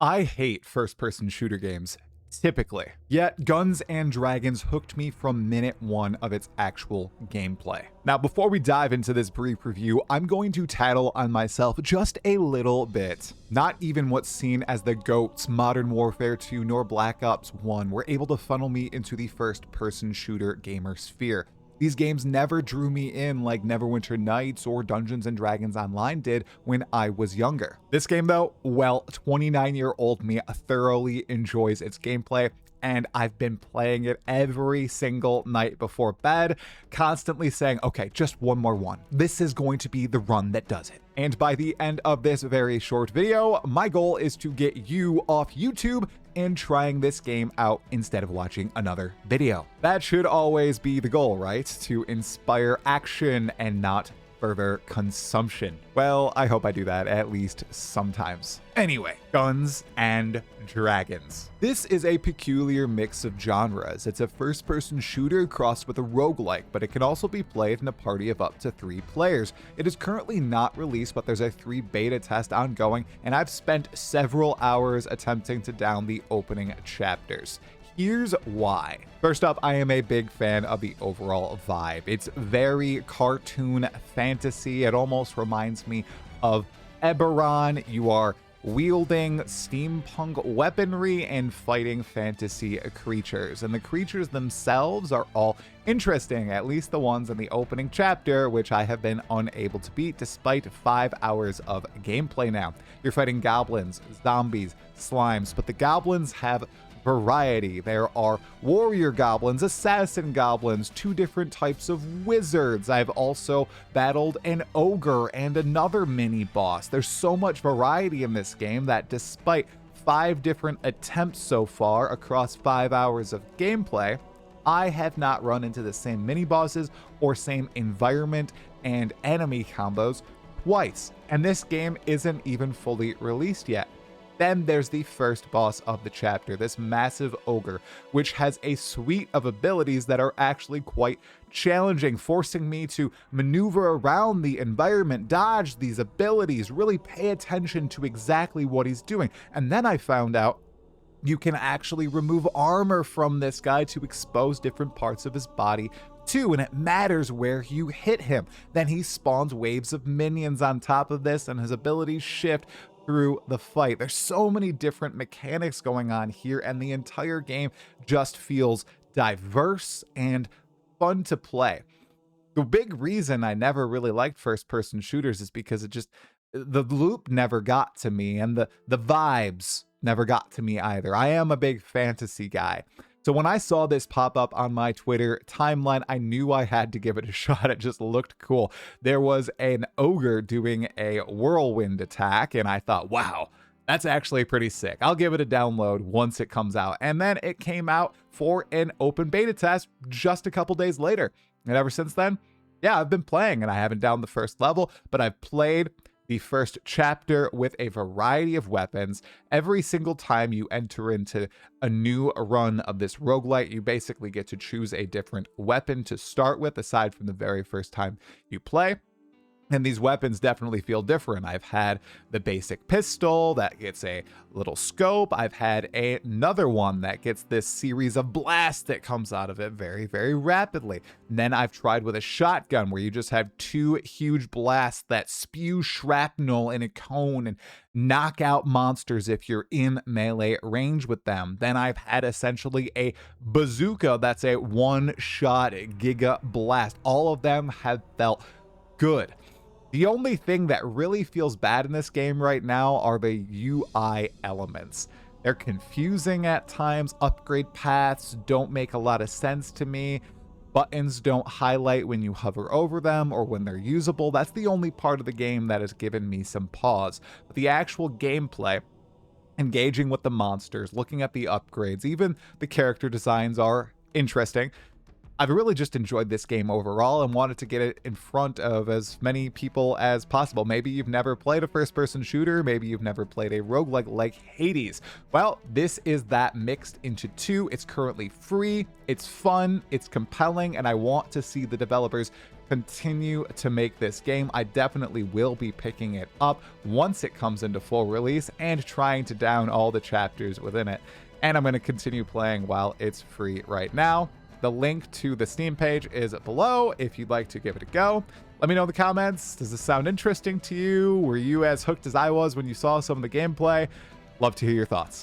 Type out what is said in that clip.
I hate first-person shooter games, typically. Yet, Guns and Dragons hooked me from minute one of its actual gameplay. Now, before we dive into this brief review, I'm going to tattle on myself just a little bit. Not even what's seen as the GOATs, Modern Warfare 2, nor Black Ops 1 were able to funnel me into the first-person shooter gamer sphere. These games never drew me in like Neverwinter Nights or Dungeons & Dragons Online did when I was younger. This game though, well, 29-year-old me thoroughly enjoys its gameplay, and I've been playing it every single night before bed, constantly saying, okay, just one more one. This is going to be the run that does it. And by the end of this very short video, my goal is to get you off YouTube and trying this game out instead of watching another video. That should always be the goal, right? To inspire action and not further consumption. Well, I hope I do that at least sometimes. Anyway, Guns and Dragons. This is a peculiar mix of genres. It's a first-person shooter crossed with a roguelike, but it can also be played in a party of up to 3 players. It is currently not released, but there's a 3 beta test ongoing, and I've spent several hours attempting to down the opening chapters. Here's why. First up, I am a big fan of the overall vibe. It's very cartoon fantasy. It almost reminds me of Eberron. You are wielding steampunk weaponry and fighting fantasy creatures. And the creatures themselves are all interesting, at least the ones in the opening chapter, which I have been unable to beat despite 5 hours of gameplay now. You're fighting goblins, zombies, slimes, but the goblins have variety. There are warrior goblins, assassin goblins, 2 different types of wizards. I've also battled an ogre and another mini boss. There's so much variety in this game that despite 5 different attempts so far across 5 hours of gameplay, I have not run into the same mini bosses or same environment and enemy combos twice. And this game isn't even fully released yet. Then there's the first boss of the chapter, this massive ogre, which has a suite of abilities that are actually quite challenging, forcing me to maneuver around the environment, dodge these abilities, really pay attention to exactly what he's doing. And then I found out you can actually remove armor from this guy to expose different parts of his body too, and it matters where you hit him. Then he spawns waves of minions on top of this, and his abilities shift through the fight. There's so many different mechanics going on here, and the entire game just feels diverse and fun to play. The big reason I never really liked first-person shooters is because the loop never got to me, and the vibes never got to me either. I am a big fantasy guy. So when I saw this pop up on my Twitter timeline, I knew I had to give it a shot. It just looked cool. There was an ogre doing a whirlwind attack, and I thought, wow, that's actually pretty sick. I'll give it a download once it comes out. And then it came out for an open beta test just a couple days later. And ever since then, yeah, I've been playing, and I haven't downed the first level, but I've played the first chapter with a variety of weapons. Every single time you enter into a new run of this roguelite, you basically get to choose a different weapon to start with, aside from the very first time you play. And these weapons definitely feel different. I've had the basic pistol that gets a little scope. I've had another one that gets this series of blasts that comes out of it very, very rapidly. And then I've tried with a shotgun where you just have 2 huge blasts that spew shrapnel in a cone and knock out monsters if you're in melee range with them. Then I've had essentially a bazooka that's a one-shot giga blast. All of them have felt good. The only thing that really feels bad in this game right now are the UI elements. They're confusing at times. Upgrade paths don't make a lot of sense to me. Buttons don't highlight when you hover over them or when they're usable. That's the only part of the game that has given me some pause. But the actual gameplay, engaging with the monsters, looking at the upgrades, even the character designs are interesting. I've really just enjoyed this game overall and wanted to get it in front of as many people as possible. Maybe you've never played a first-person shooter. Maybe you've never played a roguelike like Hades. Well, this is that mixed into 2. It's currently free, it's fun, it's compelling, and I want to see the developers continue to make this game. I definitely will be picking it up once it comes into full release and trying to down all the chapters within it. And I'm going to continue playing while it's free right now. The link to the Steam page is below if you'd like to give it a go. Let me know in the comments. Does this sound interesting to you? Were you as hooked as I was when you saw some of the gameplay? Love to hear your thoughts.